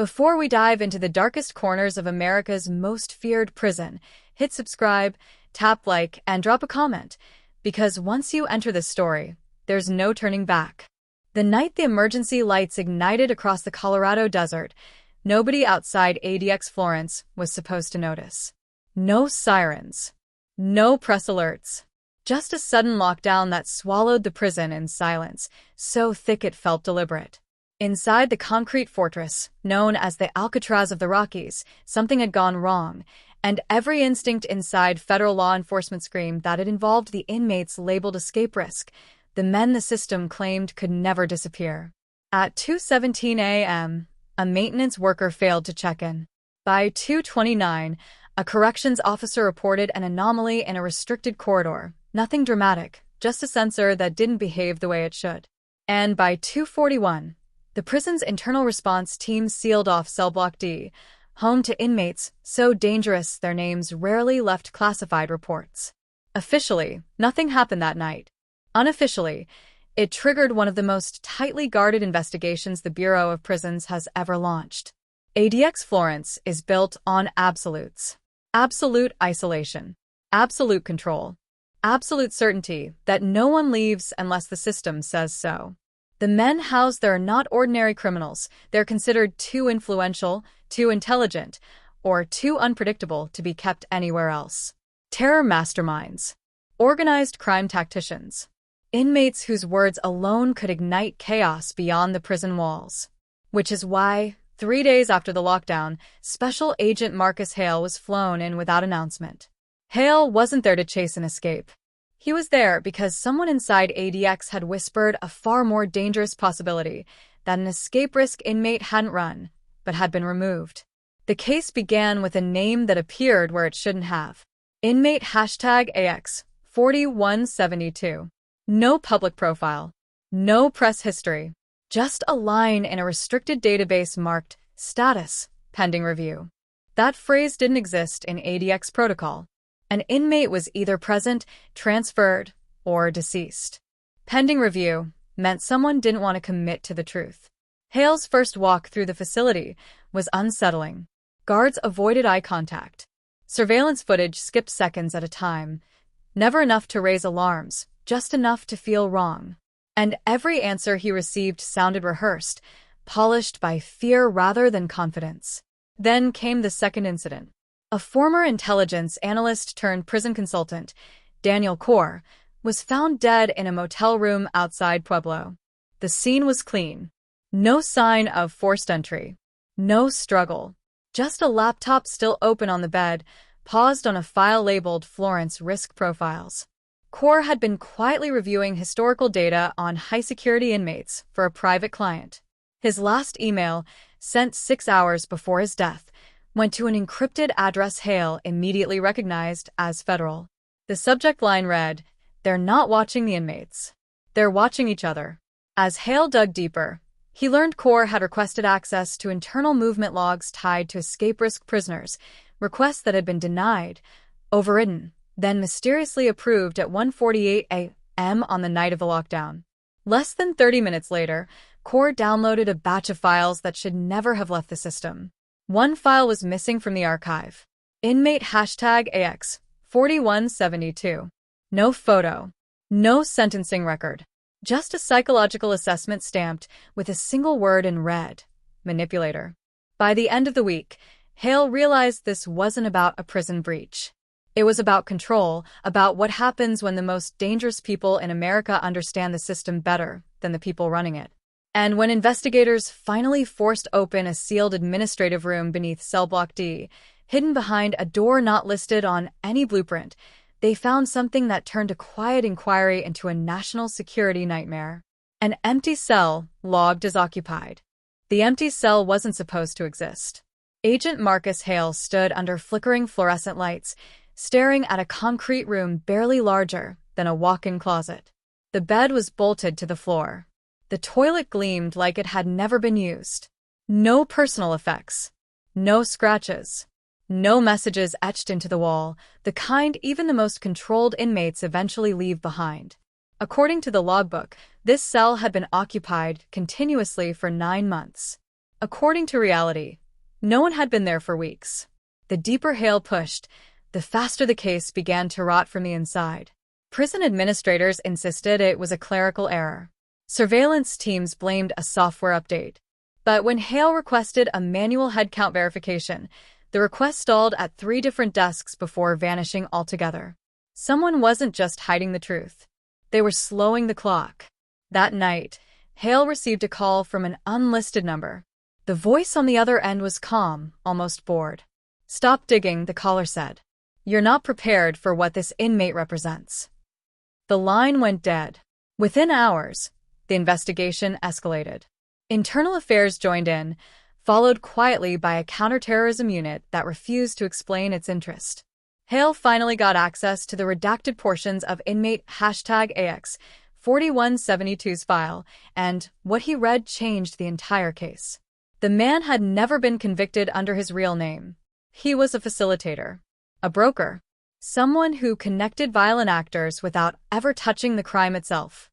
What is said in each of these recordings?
Before we dive into the darkest corners of America's most feared prison, hit subscribe, tap like, and drop a comment, because once you enter this story, there's no turning back. The night the emergency lights ignited across the Colorado desert, nobody outside ADX Florence was supposed to notice. No sirens. No press alerts. Just a sudden lockdown that swallowed the prison in silence, so thick it felt deliberate. Inside the concrete fortress, known as the Alcatraz of the Rockies, something had gone wrong, and every instinct inside federal law enforcement screamed that it involved the inmates labeled escape risk, the men the system claimed could never disappear. At 2:17 a.m., a maintenance worker failed to check in. By 2:29, a corrections officer reported an anomaly in a restricted corridor. Nothing dramatic, just a sensor that didn't behave the way it should. And by 2:41, the prison's internal response team sealed off Cell Block D, home to inmates so dangerous their names rarely left classified reports. Officially, nothing happened that night. Unofficially, it triggered one of the most tightly guarded investigations the Bureau of Prisons has ever launched. ADX Florence is built on absolutes. Absolute isolation. Absolute control. Absolute certainty that no one leaves unless the system says so. The men housed there are not ordinary criminals. They're considered too influential, too intelligent, or too unpredictable to be kept anywhere else. Terror masterminds. Organized crime tacticians. Inmates whose words alone could ignite chaos beyond the prison walls. Which is why, 3 days after the lockdown, Special Agent Marcus Hale was flown in without announcement. Hale wasn't there to chase an escape. He was there because someone inside ADX had whispered a far more dangerous possibility, that an escape risk inmate hadn't run, but had been removed. The case began with a name that appeared where it shouldn't have. Inmate #AX 4172. No public profile. No press history. Just a line in a restricted database marked status, pending review. That phrase didn't exist in ADX protocol. An inmate was either present, transferred, or deceased. Pending review meant someone didn't want to commit to the truth. Hale's first walk through the facility was unsettling. Guards avoided eye contact. Surveillance footage skipped seconds at a time. Never enough to raise alarms, just enough to feel wrong. And every answer he received sounded rehearsed, polished by fear rather than confidence. Then came the second incident. A former intelligence analyst turned prison consultant, Daniel Kaur, was found dead in a motel room outside Pueblo. The scene was clean. No sign of forced entry. No struggle. Just a laptop still open on the bed, paused on a file labeled Florence Risk Profiles. Kaur had been quietly reviewing historical data on high-security inmates for a private client. His last email, sent 6 hours before his death, went to an encrypted address Hale immediately recognized as federal. The subject line read, "They're not watching the inmates. They're watching each other." As Hale dug deeper, he learned Kaur had requested access to internal movement logs tied to escape risk prisoners, requests that had been denied, overridden, then mysteriously approved at 1:48 a.m. on the night of the lockdown. Less than 30 minutes later, Kaur downloaded a batch of files that should never have left the system. One file was missing from the archive. Inmate #AX 4172. No photo. No sentencing record. Just a psychological assessment stamped with a single word in red. Manipulator. By the end of the week, Hale realized this wasn't about a prison breach. It was about control, about what happens when the most dangerous people in America understand the system better than the people running it. And when investigators finally forced open a sealed administrative room beneath Cell Block D, hidden behind a door not listed on any blueprint, they found something that turned a quiet inquiry into a national security nightmare. An empty cell logged as occupied. The empty cell wasn't supposed to exist. Agent Marcus Hale stood under flickering fluorescent lights, staring at a concrete room barely larger than a walk-in closet. The bed was bolted to the floor. The toilet gleamed like it had never been used. No personal effects. No scratches. No messages etched into the wall, the kind even the most controlled inmates eventually leave behind. According to the logbook, this cell had been occupied continuously for 9 months. According to reality, no one had been there for weeks. The deeper Hale pushed, the faster the case began to rot from the inside. Prison administrators insisted it was a clerical error. Surveillance teams blamed a software update. But when Hale requested a manual headcount verification, the request stalled at 3 different desks before vanishing altogether. Someone wasn't just hiding the truth. They were slowing the clock. That night, Hale received a call from an unlisted number. The voice on the other end was calm, almost bored. "Stop digging," the caller said. "You're not prepared for what this inmate represents." The line went dead. Within hours, the investigation escalated. Internal Affairs joined in, followed quietly by a counterterrorism unit that refused to explain its interest. Hale finally got access to the redacted portions of inmate #ADX 4172's file, and what he read changed the entire case. The man had never been convicted under his real name. He was a facilitator, a broker, someone who connected violent actors without ever touching the crime itself.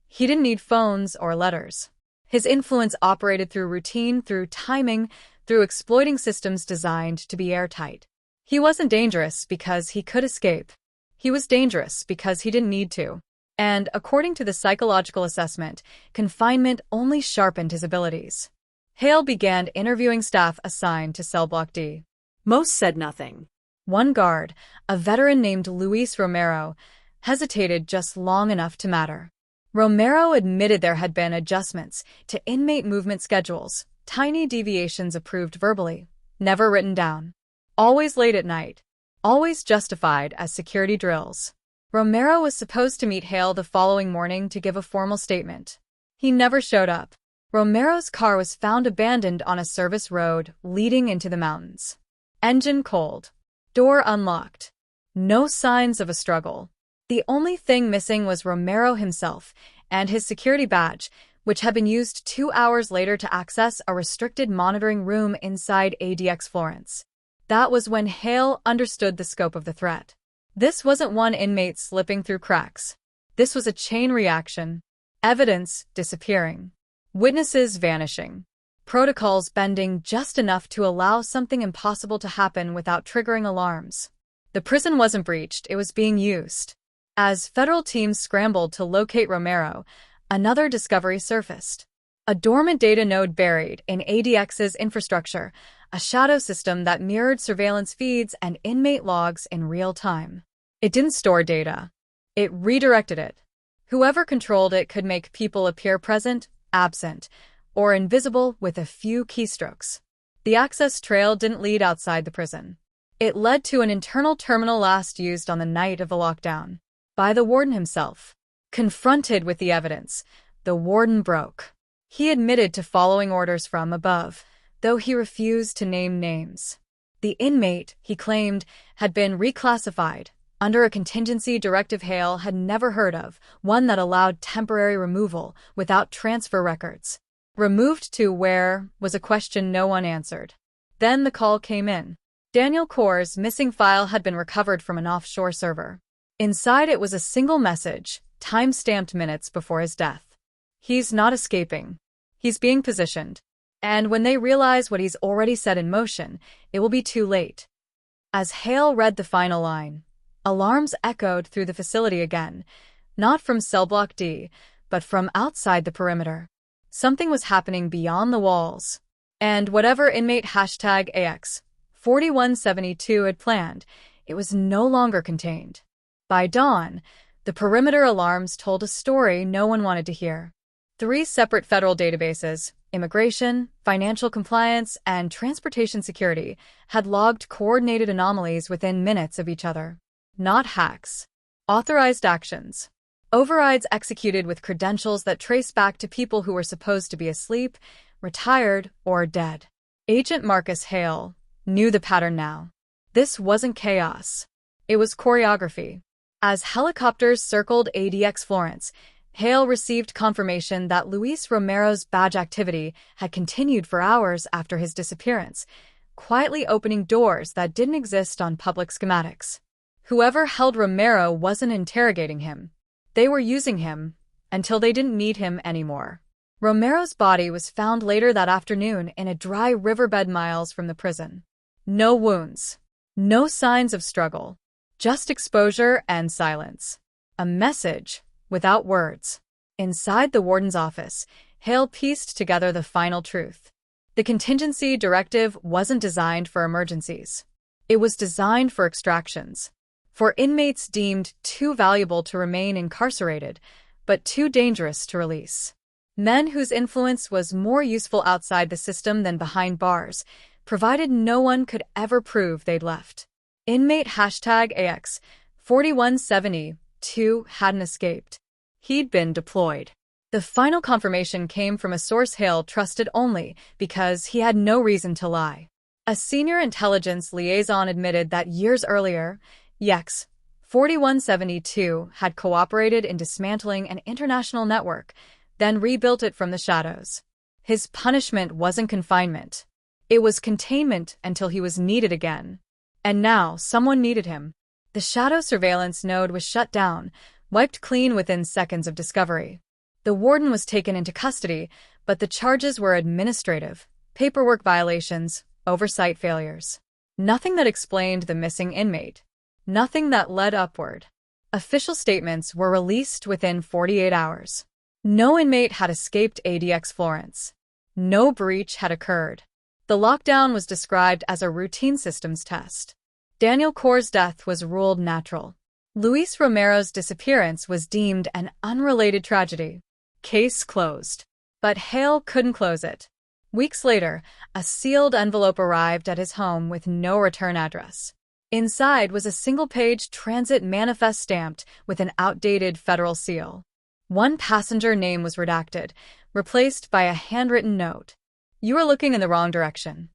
He didn't need phones or letters. His influence operated through routine, through timing, through exploiting systems designed to be airtight. He wasn't dangerous because he could escape. He was dangerous because he didn't need to. And, according to the psychological assessment, confinement only sharpened his abilities. Hale began interviewing staff assigned to Cell Block D. Most said nothing. One guard, a veteran named Luis Romero, hesitated just long enough to matter. Romero admitted there had been adjustments to inmate movement schedules, tiny deviations approved verbally, never written down. Always late at night, always justified as security drills. Romero was supposed to meet Hale the following morning to give a formal statement. He never showed up. Romero's car was found abandoned on a service road leading into the mountains. Engine cold. Door unlocked. No signs of a struggle. The only thing missing was Romero himself and his security badge, which had been used 2 hours later to access a restricted monitoring room inside ADX Florence. That was when Hale understood the scope of the threat. This wasn't one inmate slipping through cracks. This was a chain reaction. Evidence disappearing. Witnesses vanishing. Protocols bending just enough to allow something impossible to happen without triggering alarms. The prison wasn't breached, it was being used. As federal teams scrambled to locate Romero, another discovery surfaced. A dormant data node buried in ADX's infrastructure, a shadow system that mirrored surveillance feeds and inmate logs in real time. It didn't store data. It redirected it. Whoever controlled it could make people appear present, absent, or invisible with a few keystrokes. The access trail didn't lead outside the prison. It led to an internal terminal last used on the night of the lockdown. By the warden himself. Confronted with the evidence, the warden broke. He admitted to following orders from above, though he refused to name names. The inmate, he claimed, had been reclassified under a contingency directive Hale had never heard of, one that allowed temporary removal without transfer records. Removed to where was a question no one answered. Then the call came in. Daniel Corr's missing file had been recovered from an offshore server. Inside it was a single message, time-stamped minutes before his death. He's not escaping. He's being positioned. And when they realize what he's already set in motion, it will be too late. As Hale read the final line, alarms echoed through the facility again, not from Cell Block D, but from outside the perimeter. Something was happening beyond the walls. And whatever inmate #AX 4172 had planned, it was no longer contained. By dawn, the perimeter alarms told a story no one wanted to hear. 3 separate federal databases, immigration, financial compliance, and transportation security, had logged coordinated anomalies within minutes of each other. Not hacks. Authorized actions. Overrides executed with credentials that trace back to people who were supposed to be asleep, retired, or dead. Agent Marcus Hale knew the pattern now. This wasn't chaos. It was choreography. As helicopters circled ADX Florence, Hale received confirmation that Luis Romero's badge activity had continued for hours after his disappearance, quietly opening doors that didn't exist on public schematics. Whoever held Romero wasn't interrogating him. They were using him until they didn't need him anymore. Romero's body was found later that afternoon in a dry riverbed miles from the prison. No wounds. No signs of struggle. Just exposure and silence. A message without words. Inside the warden's office, Hale pieced together the final truth. The contingency directive wasn't designed for emergencies. It was designed for extractions. For inmates deemed too valuable to remain incarcerated, but too dangerous to release. Men whose influence was more useful outside the system than behind bars, provided no one could ever prove they'd left. Inmate #AX 4172 hadn't escaped. He'd been deployed. The final confirmation came from a source Hale trusted only because he had no reason to lie. A senior intelligence liaison admitted that years earlier, ADX 4172 had cooperated in dismantling an international network, then rebuilt it from the shadows. His punishment wasn't confinement. It was containment until he was needed again. And now someone needed him. The shadow surveillance node was shut down, wiped clean within seconds of discovery. The warden was taken into custody, but the charges were administrative, paperwork violations, oversight failures. Nothing that explained the missing inmate. Nothing that led upward. Official statements were released within 48 hours. No inmate had escaped ADX Florence. No breach had occurred. The lockdown was described as a routine systems test. Daniel Corr's death was ruled natural. Luis Romero's disappearance was deemed an unrelated tragedy. Case closed. But Hale couldn't close it. Weeks later, a sealed envelope arrived at his home with no return address. Inside was a single-page transit manifest stamped with an outdated federal seal. One passenger name was redacted, replaced by a handwritten note. "You are looking in the wrong direction."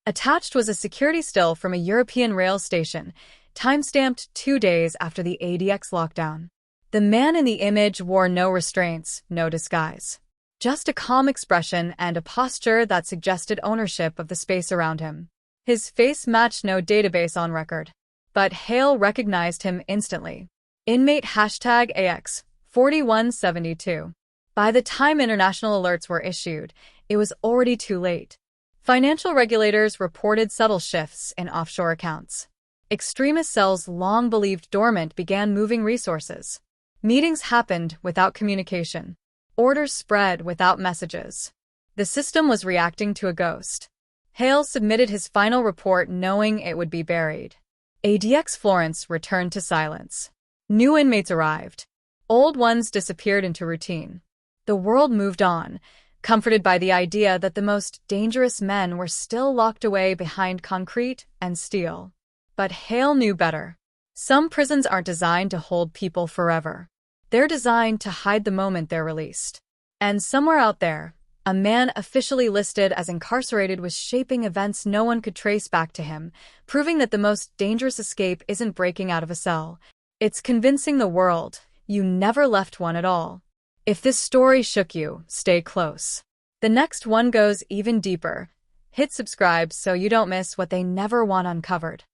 Attached was a security still from a European rail station, time-stamped 2 days after the ADX lockdown. The man in the image wore no restraints, no disguise. Just a calm expression and a posture that suggested ownership of the space around him. His face matched no database on record. But Hale recognized him instantly. Inmate #AX 4172. By the time international alerts were issued, it was already too late. Financial regulators reported subtle shifts in offshore accounts. Extremist cells long believed dormant began moving resources. Meetings happened without communication. Orders spread without messages. The system was reacting to a ghost. Hale submitted his final report knowing it would be buried. ADX Florence returned to silence. New inmates arrived. Old ones disappeared into routine. The world moved on, comforted by the idea that the most dangerous men were still locked away behind concrete and steel. But Hale knew better. Some prisons aren't designed to hold people forever. They're designed to hide the moment they're released. And somewhere out there, a man officially listed as incarcerated was shaping events no one could trace back to him, proving that the most dangerous escape isn't breaking out of a cell. It's convincing the world you never left one at all. If this story shook you, stay close. The next one goes even deeper. Hit subscribe so you don't miss what they never want uncovered.